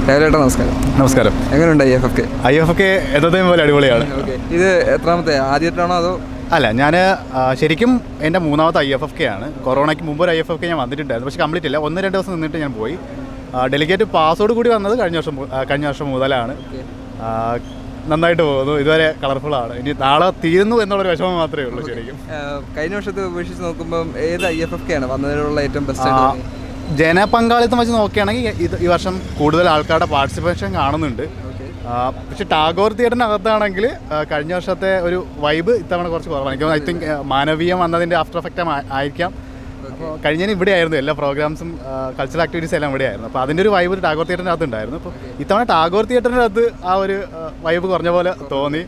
രാവിലെ നമസ്കാരം. നമസ്കാരം. എങ്ങനെയുണ്ട് IFFK? IFFK എന്നതേം പോലെ അടിപൊളിയാണ്. ഇത് എത്രാമത്തെ, ആദ്യമായിട്ടാണോ അതോ? അല്ല, ഞാൻ ശരിക്കും എൻ്റെ മൂന്നാമത്തെ IFFK ആണ്. കൊറോണയ്ക്ക് മുമ്പ് ഒരു IFFK ഞാൻ വന്നിട്ടുണ്ടായിരുന്നു, പക്ഷേ കംപ്ലീറ്റ് ഇല്ല. 1-2 ദിവസം നിന്നിട്ട് ഞാൻ പോയി. ഡെലിഗേറ്റ് പാസോട് കൂടി വന്നത് കഴിഞ്ഞ വർഷം മുതലാണ്. നന്നായിട്ട് പോകുന്നു, ഇതുവരെ കളർഫുള്ളാണ്. ഇനി നാളെ തീരുന്നു എന്നുള്ളൊരു വിഷമം മാത്രമേ ഉള്ളൂ. ശരിക്കും കഴിഞ്ഞ വർഷത്തെ അപേക്ഷിച്ച് നോക്കുമ്പോൾ ഏത് IFFK ആണ് വന്നതിലുള്ള ഏറ്റവും ബെസ്റ്റ്? ജനപങ്കാളിത്തം വെച്ച് നോക്കുകയാണെങ്കിൽ ഈ വർഷം കൂടുതൽ ആൾക്കാരുടെ പാർട്ടിസിപ്പേഷൻ കാണുന്നുണ്ട്. പക്ഷെ ടാഗോർ തിയേറ്ററിനകത്താണെങ്കിൽ കഴിഞ്ഞ വർഷത്തെ ഒരു വൈബ് ഇത്തവണ കുറച്ച് കുറവാണ്. എനിക്ക് ഐ തിങ്ക് മാനവീയം വന്നതിൻ്റെ ആഫ്റ്റർ എഫക്റ്റ് ആയിരിക്കാം. അപ്പോൾ കഴിഞ്ഞതിന് ഇവിടെ ആയിരുന്നു എല്ലാ പ്രോഗ്രാംസും, കൾച്ചറൽ ആക്ടിവിറ്റീസ് എല്ലാം ഇവിടെ ആയിരുന്നു. അപ്പോൾ അതിൻ്റെ ഒരു വൈബ് ടാഗോർ തിയേറ്ററിനകത്ത് ഉണ്ടായിരുന്നു. അപ്പോൾ ഇത്തവണ ടാഗോർ തിയേറ്ററിനകത്ത് ആ ഒരു വൈബ് കുറഞ്ഞ പോലെ തോന്നി.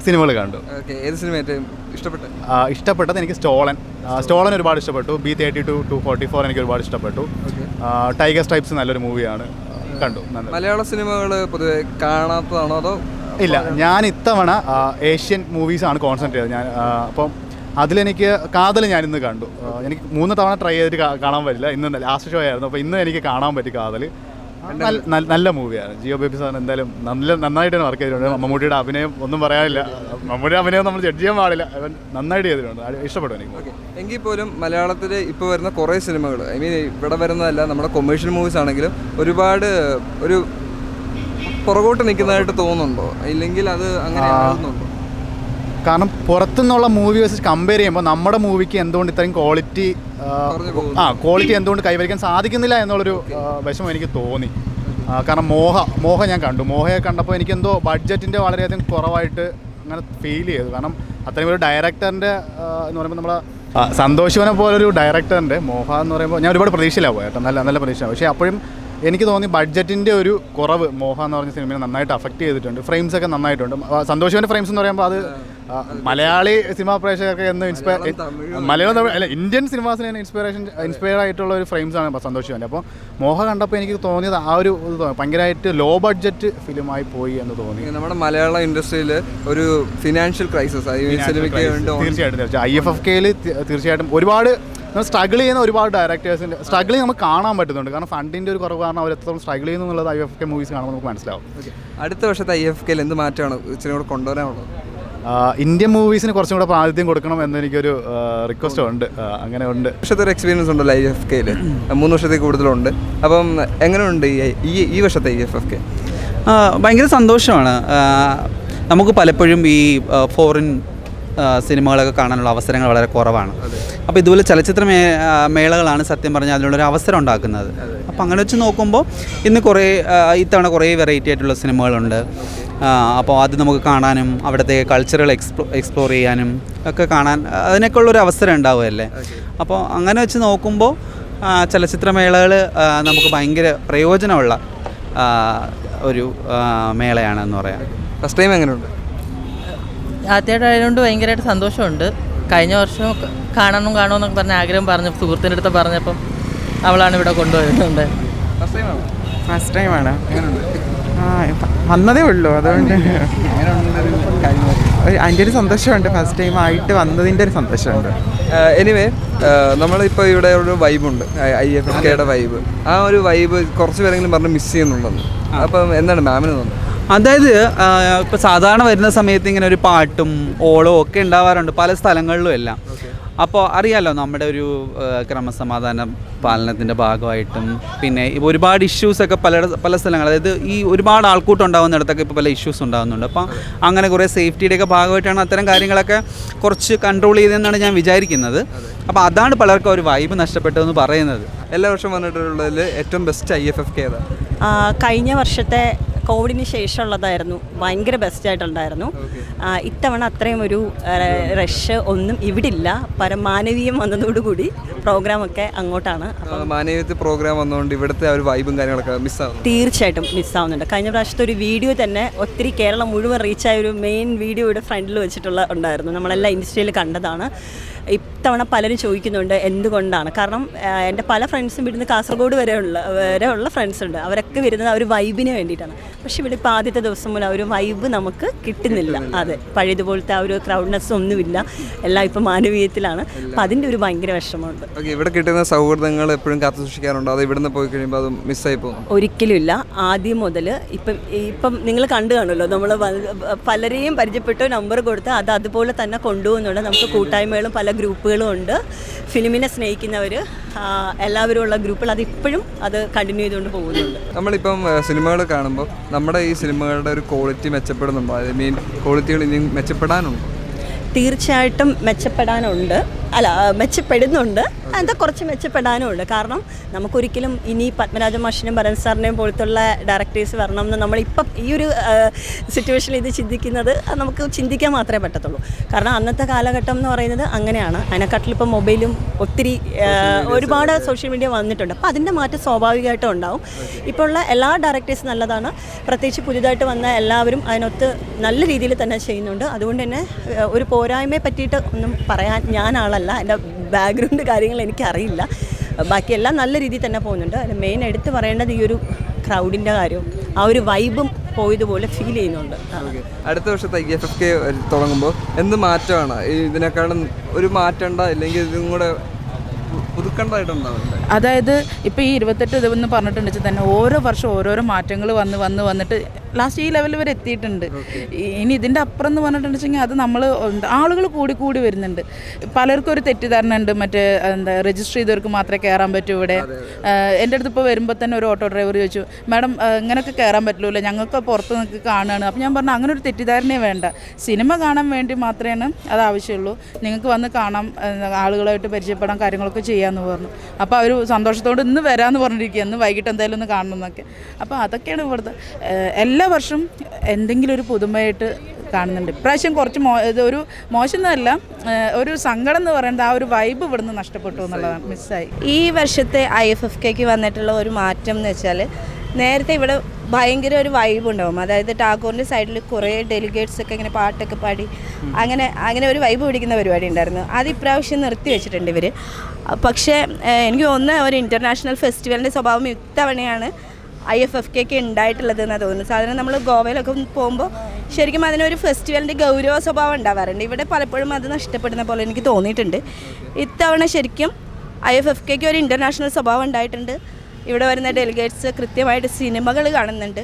സിനിമകൾ കണ്ടു. ഏത് സിനിമ ഏറ്റവും ഇഷ്ടപ്പെട്ടത്? എനിക്ക് സ്റ്റോളൻ ഒരുപാട് ഇഷ്ടപ്പെട്ടു. B32 244 എനിക്ക് ഒരുപാട് ഇഷ്ടപ്പെട്ടു. ടൈഗർ സ്ട്രൈപ്സ് നല്ലൊരു മൂവിയാണ്, കണ്ടു. മലയാള സിനിമകൾ പൊതുവെ കാണാത്തതാണോ അതോ? ഇല്ല, ഞാൻ ഇത്തവണ ഏഷ്യൻ മൂവീസാണ് കോൺസെൻട്രേറ്റ് ചെയ്തത്. അപ്പം അതിലെനിക്ക് കാതൽ ഞാനിന്ന് കണ്ടു. എനിക്ക് 3 തവണ ട്രൈ ചെയ്തിട്ട് കാണാൻ പറ്റില്ല. ഇന്ന് ലാസ്റ്റ് ഷോ ആയിരുന്നു, അപ്പോൾ ഇന്ന് എനിക്ക് കാണാൻ പറ്റി കാതൽ. നല്ല മൂവിയാണ്. ജിയോ ബേബി സാർ എന്തായാലും നന്നായിട്ട് വർക്ക് ചെയ്തിട്ടുണ്ട്. മമ്മൂട്ടിയുടെ അഭിനയം ഒന്നും പറയാനില്ല. മമ്മൂട്ടിയുടെ അഭിനയം നമ്മൾ ജഡ്ജ് ചെയ്യാൻ പാടില്ല, നന്നായിട്ട് ചെയ്തിട്ടുണ്ട്. ഇഷ്ടപ്പെട്ടു എനിക്ക്. എങ്കിൽ പോലും മലയാളത്തിൽ ഇപ്പോൾ വരുന്ന കുറേ സിനിമകൾ, ഐ മീൻ ഇവിടെ വരുന്നതല്ല, നമ്മുടെ കൊമേഴ്ഷ്യൽ മൂവീസ് ആണെങ്കിലും ഒരുപാട് ഒരു പുറകോട്ട് നിൽക്കുന്നതായിട്ട് തോന്നുന്നുണ്ടോ? ഇല്ലെങ്കിൽ അത് അങ്ങനെ ആകുന്നുണ്ടോ? കാരണം പുറത്തുനിന്നുള്ള മൂവി വെച്ച് കമ്പയർ ചെയ്യുമ്പോൾ നമ്മുടെ മൂവിക്ക് എന്തുകൊണ്ട് ഇത്രയും ക്വാളിറ്റി എന്തുകൊണ്ട് കൈവരിക്കാൻ സാധിക്കുന്നില്ല എന്നുള്ളൊരു വിഷമം എനിക്ക് തോന്നി. കാരണം മോഹ ഞാൻ കണ്ടു. മോഹയെ കണ്ടപ്പോൾ എനിക്കെന്തോ ബഡ്ജറ്റിൻ്റെ വളരെയധികം കുറവായിട്ട് അങ്ങനെ ഫീൽ ചെയ്തു. കാരണം അത്രയും ഒരു ഡയറക്ടറിൻ്റെ എന്ന് പറയുമ്പോൾ നമ്മളെ സന്തോഷിവനെ പോലൊരു ഡയറക്ടറിൻ്റെ മോഹ എന്ന് പറയുമ്പോൾ ഞാൻ ഒരുപാട് പ്രതീക്ഷയിലാണ് പോയത്, നല്ല പ്രതീക്ഷ. പക്ഷേ അപ്പോഴും എനിക്ക് തോന്നി ബഡ്ജറ്റിൻ്റെ ഒരു കുറവ് മോഹ എന്ന് പറഞ്ഞ സിനിമയെ നന്നായിട്ട് അഫക്റ്റ് ചെയ്തിട്ടുണ്ട്. ഫ്രെയിംസൊക്കെ നന്നായിട്ടുണ്ട്. സന്തോഷിവൻ്റെ ഫ്രെയിംസ് എന്ന് പറയുമ്പോൾ അത് മലയാളി സിനിമാ പ്രേക്ഷകർക്ക് എന്ന് മലയാളം അല്ല, ഇന്ത്യൻ സിനിമാസിന് ഇൻസ്പയർ ആയിട്ടുള്ള ഒരു ഫ്രെയിംസാണ് സന്തോഷിവൻ്റെ. അപ്പോൾ മോഹ കണ്ടപ്പോൾ എനിക്ക് തോന്നിയത് ആ ഒരു ഭയങ്കരമായിട്ട് ലോ ബഡ്ജറ്റ് ഫിലിമായി പോയി എന്ന് തോന്നി. നമ്മുടെ മലയാള ഇൻഡസ്ട്രിയിൽ ഒരു ഫിനാൻഷ്യൽ ക്രൈസിസ് തീർച്ചയായിട്ടും IFFKയിൽ തീർച്ചയായിട്ടും ഒരുപാട് സ്ട്രഗിൾ ചെയ്യുന്ന ഒരുപാട് ഡയറക്ടേഴ്സിൻ്റെ സ്ട്രഗിളിങ് നമുക്ക് കാണാൻ പറ്റുന്നുണ്ട്. കാരണം ഫണ്ടിൻ്റെ ഒരു കുറവ് കാരണം അവർ എത്രത്തോളം സ്ട്രഗിൾ ചെയ്യുന്നു എന്നുള്ളത് IFFK മൂവീസ് കാണുമ്പോൾ നമുക്ക് മനസ്സിലാവും. അടുത്ത വർഷത്തെ IFFKയിൽ എന്ത് മാറ്റമാണ് ഇച്ചിരി കൂടെ കൊണ്ടുവരാനുള്ളത്? ഇന്ത്യൻ മൂവീസിന് കുറച്ചും കൂടെ പ്രാതിനിധ്യം കൊടുക്കണം എന്നെനിക്കൊരു റിക്വസ്റ്റ് ഉണ്ട്. അങ്ങനെ ഉണ്ട്. വർഷത്തെ ഒരു എക്സ്പീരിയൻസ് ഉണ്ടല്ലോ IFFKയിൽ, 3 വർഷത്തിൽ കൂടുതലുണ്ട്. അപ്പം എങ്ങനെയുണ്ട് ഈ വർഷത്തെ IFFK? ഭയങ്കര സന്തോഷമാണ്. നമുക്ക് പലപ്പോഴും ഈ ഫോറിൻ സിനിമകളൊക്കെ കാണാനുള്ള അവസരങ്ങൾ വളരെ കുറവാണ്. അപ്പോൾ ഇതുപോലെ ചലച്ചിത്ര മേളകളാണ് സത്യം പറഞ്ഞാൽ അതിനുള്ളൊരു അവസരം ഉണ്ടാക്കുന്നത്. അപ്പോൾ അങ്ങനെ വെച്ച് നോക്കുമ്പോൾ ഇത്തവണ കുറേ വെറൈറ്റി ആയിട്ടുള്ള സിനിമകളുണ്ട്. അപ്പോൾ അത് നമുക്ക് കാണാനും അവിടുത്തെ കൾച്ചറുകൾ എക്സ്പ്ലോർ ചെയ്യാനും ഒക്കെ അതിനൊക്കെ ഉള്ളൊരു അവസരം ഉണ്ടാവുമല്ലേ. അപ്പോൾ അങ്ങനെ വെച്ച് നോക്കുമ്പോൾ ചലച്ചിത്രമേളകൾ നമുക്ക് ഭയങ്കര പ്രയോജനമുള്ള ഒരു മേളയാണെന്ന് പറയാം. ഫസ്റ്റ് ടൈം എങ്ങനെയുണ്ട്? ആദ്യമായിട്ടായതുകൊണ്ട് ഭയങ്കരമായിട്ട് സന്തോഷമുണ്ട്. കഴിഞ്ഞ വർഷം കാണണമെന്നൊക്കെ പറഞ്ഞ ആഗ്രഹം പറഞ്ഞു സുഹൃത്തിൻ്റെ അടുത്ത് പറഞ്ഞപ്പം അവളാണ് ഇവിടെ കൊണ്ടുപോയിരുന്നത്. ഫസ്റ്റ് ടൈമാണ്. വന്നതേ ഉള്ളൂ, അതുകൊണ്ട് അതിൻ്റെ ഒരു സന്തോഷമുണ്ട്. ഫസ്റ്റ് ടൈം ആയിട്ട് വന്നതിൻ്റെ ഒരു സന്തോഷമുണ്ട്. എനിവേ, നമ്മളിപ്പോൾ ഇവിടെ ഒരു വൈബുണ്ട്, IFFKയുടെ വൈബ്. ആ ഒരു വൈബ് കുറച്ച് പേരെങ്കിലും പറഞ്ഞ് മിസ് ചെയ്യുന്നുണ്ടെന്ന്. അപ്പം എന്താണ് മാമിന് തോന്നുന്നത്? അതായത് ഇപ്പോൾ സാധാരണ വരുന്ന സമയത്ത് ഇങ്ങനെ ഒരു പാട്ടും ഓളവും ഒക്കെ ഉണ്ടാവാറുണ്ട് പല സ്ഥലങ്ങളിലും എല്ലാം. അപ്പോൾ അറിയാമല്ലോ നമ്മുടെ ഒരു ക്രമസമാധാന പാലനത്തിൻ്റെ ഭാഗമായിട്ടും പിന്നെ ഇപ്പോൾ ഒരുപാട് ഇഷ്യൂസൊക്കെ പല സ്ഥലങ്ങൾ, അതായത് ഈ ഒരുപാട് ആൾക്കൂട്ടം ഉണ്ടാകുന്നിടത്തൊക്കെ ഇപ്പോൾ പല ഇഷ്യൂസ് ഉണ്ടാകുന്നുണ്ട്. അപ്പോൾ അങ്ങനെ കുറേ സേഫ്റ്റിയുടെയൊക്കെ ഭാഗമായിട്ടാണ് അത്തരം കാര്യങ്ങളൊക്കെ കുറച്ച് കൺട്രോൾ ചെയ്തതെന്നാണ് ഞാൻ വിചാരിക്കുന്നത്. അപ്പോൾ അതാണ് പലർക്കും ഒരു വൈബ് നഷ്ടപ്പെട്ടതെന്ന് പറയുന്നത്. എല്ലാ വർഷം വന്നിട്ടുള്ളതിൽ ഏറ്റവും ബെസ്റ്റ് IFFK ഏതാണ്? കഴിഞ്ഞ വർഷത്തെ കോവിഡിന് ശേഷമുള്ളതായിരുന്നു, ഭയങ്കര ബെസ്റ്റായിട്ടുണ്ടായിരുന്നു. ഇത്തവണ അത്രയും ഒരു റഷ് ഒന്നും ഇവിടെ ഇല്ല. മാനവീയം വന്നതോടുകൂടി പ്രോഗ്രാമൊക്കെ അങ്ങോട്ടാണ്. മാനവീയത്തിൽ പ്രോഗ്രാം വന്നതുകൊണ്ട് ഇവിടുത്തെ ഒരു വൈബും കാര്യങ്ങളൊക്കെ മിസ്സാകും. തീർച്ചയായിട്ടും മിസ്സാവുന്നുണ്ട്. കഴിഞ്ഞ പ്രാവശ്യത്തെ ഒരു വീഡിയോ തന്നെ ഒത്തിരി കേരളം മുഴുവൻ റീച്ചായ ഒരു മെയിൻ വീഡിയോ ഇവിടെ ഫ്രണ്ടിൽ വെച്ചിട്ടുള്ള ഉണ്ടായിരുന്നു. നമ്മളെല്ലാം ഇൻസ്റ്റയിൽ കണ്ടതാണ്. ഇത്തവണ പലരും ചോദിക്കുന്നുണ്ട് എന്തുകൊണ്ടാണ്. കാരണം എൻ്റെ പല ഫ്രണ്ട്സും ഇവിടുന്ന് കാസർഗോഡ് വരെയുള്ള ഫ്രണ്ട്സ് ഉണ്ട്. അവരൊക്കെ വരുന്നത് ആ ഒരു വൈബിന് വേണ്ടിയിട്ടാണ്. പക്ഷേ ഇവിടെ ഇപ്പോൾ ആദ്യത്തെ ദിവസം മുതൽ ആ ഒരു വൈബ് നമുക്ക് കിട്ടുന്നില്ല. അതെ, പഴയതുപോലത്തെ ആ ഒരു ക്രൗഡ്നെസ് ഒന്നുമില്ല. എല്ലാം ഇപ്പോൾ മാനവീയത്തിലാണ്. അപ്പം അതിൻ്റെ ഒരു ഭയങ്കര വിഷമമുണ്ട്. ഇവിടെ കിട്ടുന്ന സൗഹൃദങ്ങൾ എപ്പോഴും കാത്തു സൂക്ഷിക്കാറുണ്ടോ? അത് ഇവിടുന്ന് പോയി കഴിയുമ്പോൾ അത് മിസ്സായി പോകും? ഒരിക്കലും ഇല്ല. ആദ്യം മുതൽ ഇപ്പം നിങ്ങൾ കണ്ടു കാണുമല്ലോ, നമ്മൾ പലരെയും പരിചയപ്പെട്ടു, നമ്പർ കൊടുത്ത് അത് അതുപോലെ തന്നെ കൊണ്ടുപോകുന്നുണ്ട്. നമുക്ക് കൂട്ടായ്മകളും പല ഗ്രൂപ്പുകളും ഉണ്ട്. ഫിലിമിനെ സ്നേഹിക്കുന്നവർ എല്ലാവരും ഉള്ള ഗ്രൂപ്പുകൾ അതിപ്പോഴും അത് കണ്ടിന്യൂ ചെയ്തുകൊണ്ട് പോകുന്നുണ്ട്. നമ്മളിപ്പം സിനിമകൾ കാണുമ്പോൾ നമ്മുടെ ഈ സിനിമകളുടെ ഒരു ക്വാളിറ്റി മെച്ചപ്പെടുന്നുണ്ടോ? ഐ മീൻ ക്വാളിറ്റികൾ ഇനിയും മെച്ചപ്പെടാനുണ്ടോ? തീർച്ചയായിട്ടും മെച്ചപ്പെടാനുണ്ട്. മെച്ചപ്പെടുന്നുണ്ട്. എന്താ കുറച്ച് മെച്ചപ്പെടാനുമുണ്ട്. കാരണം നമുക്കൊരിക്കലും ഇനി പത്മരാജ മാഷിനെയും ഭരത് സാറിനെയും പോലത്തുള്ള ഡയറക്ടേഴ്സ് വരണമെന്ന് നമ്മളിപ്പം ഈ ഒരു സിറ്റുവേഷനിൽ ഇത് ചിന്തിക്കുന്നത് നമുക്ക് ചിന്തിക്കാൻ മാത്രമേ പറ്റത്തുള്ളൂ. കാരണം അന്നത്തെ കാലഘട്ടം എന്ന് പറയുന്നത് അങ്ങനെയാണ്. അതിനെക്കാട്ടിലിപ്പം മൊബൈലും ഒത്തിരി ഒരുപാട് സോഷ്യൽ മീഡിയ വന്നിട്ടുണ്ട്. അപ്പോൾ അതിൻ്റെ മാറ്റം സ്വാഭാവികമായിട്ടും ഉണ്ടാവും. ഇപ്പോൾ ഉള്ള എല്ലാ ഡയറക്ടേഴ്സും നല്ലതാണ്. പ്രത്യേകിച്ച് പുതിയതായിട്ട് വന്ന എല്ലാവരും അതിനൊത്ത് നല്ല രീതിയിൽ തന്നെ ചെയ്യുന്നുണ്ട്. അതുകൊണ്ട് തന്നെ ഒരു പോരായ്മയെ പറ്റിയിട്ട് ഒന്നും പറയാൻ ഞാൻ ആളല്ല. എൻ്റെ ബാക്ക്ഗ്രൗണ്ട് കാര്യങ്ങൾ എനിക്കറിയില്ല. ബാക്കിയെല്ലാം നല്ല രീതിയിൽ തന്നെ പോകുന്നുണ്ട്. അതിൽ മെയിൻ എടുത്ത് പറയേണ്ടത് ഈ ഒരു ക്രൗഡിൻ്റെ കാര്യവും ആ ഒരു വൈബും പോയതുപോലെ ഫീൽ ചെയ്യുന്നുണ്ട്. അടുത്ത വർഷത്തെ IFFK തുടങ്ങുമ്പോൾ എന്ത് മാറ്റമാണ് ഇതിനേക്കാളും ഒരു മാറ്റണ്ട, ഇല്ലെങ്കിൽ ഇതും കൂടെ പുതുക്കേണ്ടതായിട്ടുണ്ടാവില്ല? അതായത് ഇപ്പോൾ ഈ 28 ഇതെന്ന് പറഞ്ഞിട്ടുണ്ടെങ്കിൽ തന്നെ ഓരോ വർഷം ഓരോരോ മാറ്റങ്ങൾ വന്നിട്ട് ലാസ്റ്റ് ഈ ലെവലിൽ വരെ എത്തിയിട്ടുണ്ട്. ഇനി ഇതിൻ്റെ അപ്പുറം എന്ന് പറഞ്ഞിട്ടുണ്ടെങ്കിൽ അത് നമ്മൾ ആളുകൾ കൂടി വരുന്നുണ്ട്. പലർക്കും ഒരു തെറ്റിദ്ധാരണ ഉണ്ട്, മറ്റേ രജിസ്റ്റർ ചെയ്തവർക്ക് മാത്രമേ കയറാൻ പറ്റൂ ഇവിടെ. എൻ്റെ അടുത്ത് ഇപ്പോൾ വരുമ്പോൾ തന്നെ ഒരു ഓട്ടോ ഡ്രൈവർ ചോദിച്ചു, മാഡം ഇങ്ങനെയൊക്കെ കയറാൻ പറ്റില്ല, ഞങ്ങൾക്ക് പുറത്ത് നിൽക്ക് കാണുകയാണ്. അപ്പോൾ ഞാൻ പറഞ്ഞു അങ്ങനെ ഒരു തെറ്റിദ്ധാരണയെ വേണ്ട. സിനിമ കാണാൻ വേണ്ടി മാത്രമേ അത് ആവശ്യമുള്ളൂ. നിങ്ങൾക്ക് വന്ന് കാണാം, ആളുകളായിട്ട് പരിചയപ്പെടാൻ, കാര്യങ്ങളൊക്കെ ചെയ്യാമെന്ന് പറഞ്ഞു. അപ്പോൾ അവർ സന്തോഷത്തോട് ഇന്ന് വരാമെന്ന് പറഞ്ഞിരിക്കുക, ഇന്ന് വൈകിട്ട് എന്തായാലും ഒന്ന് കാണണം എന്നൊക്കെ. അപ്പോൾ അതൊക്കെയാണ് ഇവിടുത്തെ. എല്ലാ വർഷവും എന്തെങ്കിലും ഒരു പുതുമയായിട്ട് കാണുന്നുണ്ട്. ഇപ്രാവശ്യം കുറച്ച് ഒരു മോശം എന്നല്ല, ഒരു സങ്കടം എന്ന് പറയുന്നത് ആ ഒരു വൈബ് ഇവിടുന്ന് നഷ്ടപ്പെട്ടു എന്നുള്ളതാണ്, മിസ്സായി. ഈ വർഷത്തെ IFFKക്ക് വന്നിട്ടുള്ള ഒരു മാറ്റം എന്ന് വെച്ചാൽ, നേരത്തെ ഇവിടെ ഭയങ്കര ഒരു വൈബ് ഉണ്ടാവും. അതായത് ടാഗോറിൻ്റെ സൈഡിൽ കുറേ ഡെലിഗേറ്റ്സ് ഒക്കെ ഇങ്ങനെ പാട്ടൊക്കെ പാടി അങ്ങനെ ഒരു വൈബ് പിടിക്കുന്ന പരിപാടി ഉണ്ടായിരുന്നു. അത് ഇപ്രാവശ്യം നിർത്തി വെച്ചിട്ടുണ്ട് ഇവർ. പക്ഷേ എനിക്ക് തോന്നുന്ന ഒരു ഇൻ്റർനാഷണൽ ഫെസ്റ്റിവലിൻ്റെ സ്വഭാവം ഇത്തവണയാണ് IFFKക്ക് ഉണ്ടായിട്ടുള്ളത് എന്നാണ് തോന്നുന്നത്. സാധാരണ നമ്മൾ ഗോവയിലൊക്കെ പോകുമ്പോൾ ശരിക്കും അതിനൊരു ഫെസ്റ്റിവലിൻ്റെ ഗൗരവ സ്വഭാവം ഉണ്ടാവാറുണ്ട്. ഇവിടെ പലപ്പോഴും അത് നഷ്ടപ്പെടുന്ന പോലെ എനിക്ക് തോന്നിയിട്ടുണ്ട്. ഇത്തവണ ശരിക്കും IFFKക്ക് ഒരു ഇൻ്റർനാഷണൽ സ്വഭാവം ഉണ്ടായിട്ടുണ്ട്. ഇവിടെ വരുന്ന ഡെലിഗേറ്റ്സ് കൃത്യമായിട്ട് സിനിമകൾ കാണുന്നുണ്ട്,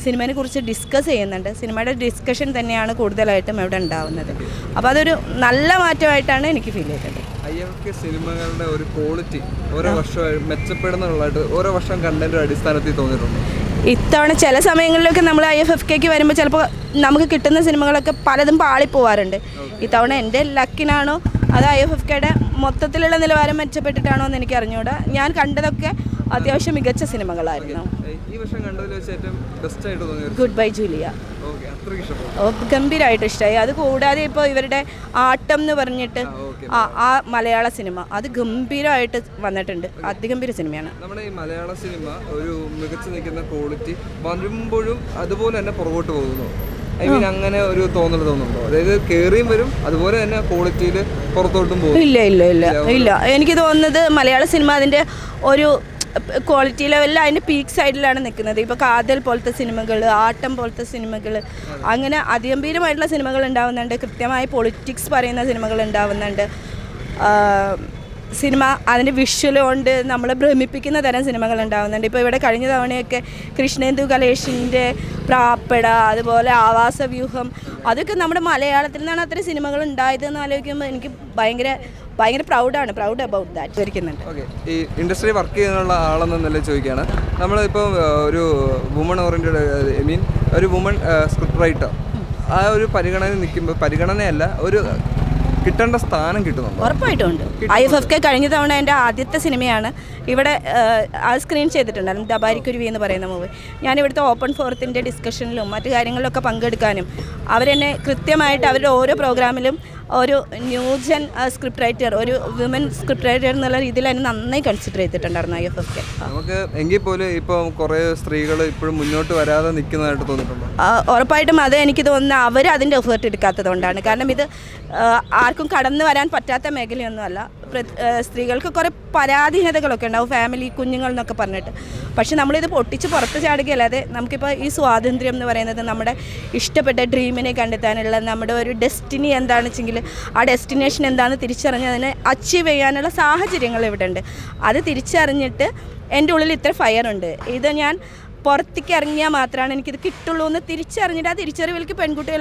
സിനിമയെ കുറിച്ച് ഡിസ്കസ് ചെയ്യുന്നുണ്ട്. സിനിമയുടെ ഡിസ്കഷൻ തന്നെയാണ് കൂടുതലായിട്ടും ഇവിടെ ഉണ്ടാവുന്നത്. അപ്പോൾ അതൊരു നല്ല മാറ്റമായിട്ടാണ് എനിക്ക് ഫീൽ ചെയ്തത്. IFFK സിനിമകളുടെ ഒരു ക്വാളിറ്റി ഓരോ വർഷം മെച്ചപ്പെടുന്നുള്ളതായിട്ട് ഓരോ വർഷം കണ്ടതിൻ്റെ അടിസ്ഥാനത്തിൽ തോന്നിയിട്ടുണ്ട്. ഇത്തവണ ചില സമയങ്ങളിലൊക്കെ നമ്മൾ IFFKക്ക് വരുമ്പോൾ ചിലപ്പോൾ നമുക്ക് കിട്ടുന്ന സിനിമകളൊക്കെ പലതും പാളിപ്പോവാറുണ്ട്. ഇത്തവണ എൻ്റെ ലക്കിനാണോ അത് IFFKയുടെ മൊത്തത്തിലുള്ള നിലവാരം മെച്ചപ്പെട്ടിട്ടാണോ എന്ന് എനിക്ക് അറിഞ്ഞുകൂടാ. ഞാൻ കണ്ടതൊക്കെ അത്യാവശ്യം മികച്ച സിനിമകളായിരുന്നു. ഈ വർഷം കണ്ടതിൽ വെച്ച് ഏറ്റവും ബെസ്റ്റ് ആയിട്ട് തോന്നിയത് ഗുഡ് ബൈ ജൂലിയ. ഗംഭീരമായിട്ട് ഇഷ്ടമായി. അത് കൂടാതെ ഇപ്പോൾ ഇവരുടെ ആട്ടം എന്ന് പറഞ്ഞിട്ട് ആ മലയാള സിനിമ അത് ഗംഭീരമായിട്ട് വന്നിട്ടുണ്ട്. അതിഗംഭീര സിനിമയാണ്. നമ്മുടെ ഈ മലയാള സിനിമ ഒരു മികച്ചു നിൽക്കുന്ന ക്വാളിറ്റി വരുമ്പോഴും അതുപോലെ തന്നെ പുറകോട്ട് പോകുന്നു. ഐ മീൻ അങ്ങനെ ഒരു തോന്നുന്നുണ്ടോ? അതായത് കയറിയും വരും, അതുപോലെ തന്നെ ക്വാളിറ്റിയിൽ പുറത്തോട്ടും പോകും? ഇല്ല എനിക്ക് തോന്നുന്നത് മലയാള സിനിമ അതിൻ്റെ ഒരു ക്വാളിറ്റി ലെവലിൽ അതിൻ്റെ പീക്ക് സൈഡിലാണ് നിൽക്കുന്നത്. ഇപ്പോൾ കാതൽ പോലത്തെ സിനിമകൾ, ആട്ടം പോലത്തെ സിനിമകൾ, അങ്ങനെ അതിഗംഭീരമായിട്ടുള്ള സിനിമകൾ ഉണ്ടാവുന്നുണ്ട്. കൃത്യമായി പൊളിറ്റിക്സ് പറയുന്ന സിനിമകൾ ഉണ്ടാവുന്നുണ്ട്. സിനിമ അതിൻ്റെ വിഷ്വൽ കൊണ്ട് നമ്മളെ ഭ്രമിപ്പിക്കുന്ന തരം സിനിമകൾ ഉണ്ടാവുന്നുണ്ട്. ഇപ്പോൾ ഇവിടെ കഴിഞ്ഞ തവണയൊക്കെ കൃഷ്ണേന്ദു കലേഷിൻ്റെ പ്രാപ്പട, അതുപോലെ ആവാസവ്യൂഹം, അതൊക്കെ നമ്മുടെ മലയാളത്തിൽ നിന്നാണ് അത്തരം സിനിമകൾ ഉണ്ടായതെന്ന് ആലോചിക്കുമ്പോൾ എനിക്ക് ഭയങ്കര പ്രൗഡ് അബൌട്ട് ദാറ്റ് വിചാരിക്കുന്നുണ്ട്. ഓക്കെ, ഈ ഇൻഡസ്ട്രി വർക്ക് ചെയ്യുന്നുള്ള ആളെന്നല്ല ചോദിക്കുകയാണ്. നമ്മളിപ്പോൾ ഒരു വുമൺ ഓറിയൻറ്റഡ്, ഐ മീൻ ഒരു വുമൺ സ്ക്രിപ്റ്റ് റൈറ്റർ, ആ ഒരു പരിഗണന നിൽക്കുമ്പോൾ, പരിഗണനയല്ല, ഒരു കിട്ടേണ്ട സ്ഥാനം കിട്ടുന്നുണ്ട്? ഉറപ്പായിട്ടും ഉണ്ട്. IFFK കഴിഞ്ഞ തവണ എൻ്റെ ആദ്യത്തെ സിനിമയാണ്. ഇവിടെ ആ സ്ക്രീൻ ചെയ്തിട്ടുണ്ടായിരുന്നു, ദബാരിക്കുരുവി എന്ന് പറയുന്ന മൂവി. ഞാൻ ഇവിടുത്തെ ഓപ്പൺ ഫോറത്തിൻ്റെ ഡിസ്കഷനിലും മറ്റു കാര്യങ്ങളിലൊക്കെ പങ്കെടുക്കാനും അവരെന്നെ കൃത്യമായിട്ട് അവരുടെ ഓരോ പ്രോഗ്രാമിലും ഒരു ന്യൂജൻ സ്ക്രിപ്റ്റ് റൈറ്റർ, ഒരു വിമൻ സ്ക്രിപ്റ്റ് റൈറ്റർ എന്നുള്ള രീതിയിൽ അതിന് നന്നായി കൺസിഡർ ചെയ്തിട്ടുണ്ടായിരുന്നു IFFK. നമുക്ക് എങ്കിൽ പോലും ഇപ്പോൾ കുറേ സ്ത്രീകൾ ഇപ്പോഴും മുന്നോട്ട് വരാതെ നിൽക്കുന്നതായിട്ട് തോന്നിയിട്ടുണ്ടോ? ഉറപ്പായിട്ടും അത് എനിക്ക് തോന്നുന്നത് അവർ അതിൻ്റെ എഫേർട്ട് എടുക്കാത്തത് കൊണ്ടാണ്. കാരണം ഇത് ആർക്കും കടന്നു വരാൻ പറ്റാത്ത മേഖലയൊന്നുമല്ല. സ്ത്രീകൾക്ക് കുറേ പരാധീനതകളൊക്കെ ഉണ്ടാവും, ഫാമിലി, കുഞ്ഞുങ്ങൾ എന്നൊക്കെ പറഞ്ഞിട്ട്. പക്ഷെ നമ്മളിത് പൊട്ടിച്ച് പുറത്ത് ചാടുകയല്ലാതെ നമുക്കിപ്പോൾ ഈ സ്വാതന്ത്ര്യം എന്ന് പറയുന്നത് നമ്മുടെ ഇഷ്ടപ്പെട്ട ഡ്രീമിനെ കണ്ടെത്താനുള്ള നമ്മുടെ ഒരു ഡെസ്റ്റിനി എന്താണെന്ന് വെച്ചെങ്കിൽ ആ ഡെസ്റ്റിനേഷൻ എന്താണെന്ന് തിരിച്ചറിഞ്ഞ് അതിനെ അച്ചീവ് ചെയ്യാനുള്ള സാഹചര്യങ്ങൾ ഇവിടെ ഉണ്ട്. അത് തിരിച്ചറിഞ്ഞിട്ട് എൻ്റെ ഉള്ളിൽ ഇത്ര ഫയറുണ്ട്, ഇത് ഞാൻ പുറത്തേക്ക് ഇറങ്ങിയാൽ മാത്രമാണ് എനിക്കിത് കിട്ടുള്ളൂ എന്ന് തിരിച്ചറിഞ്ഞിട്ട് ആ തിരിച്ചറിവിലേക്ക് പെൺകുട്ടികൾ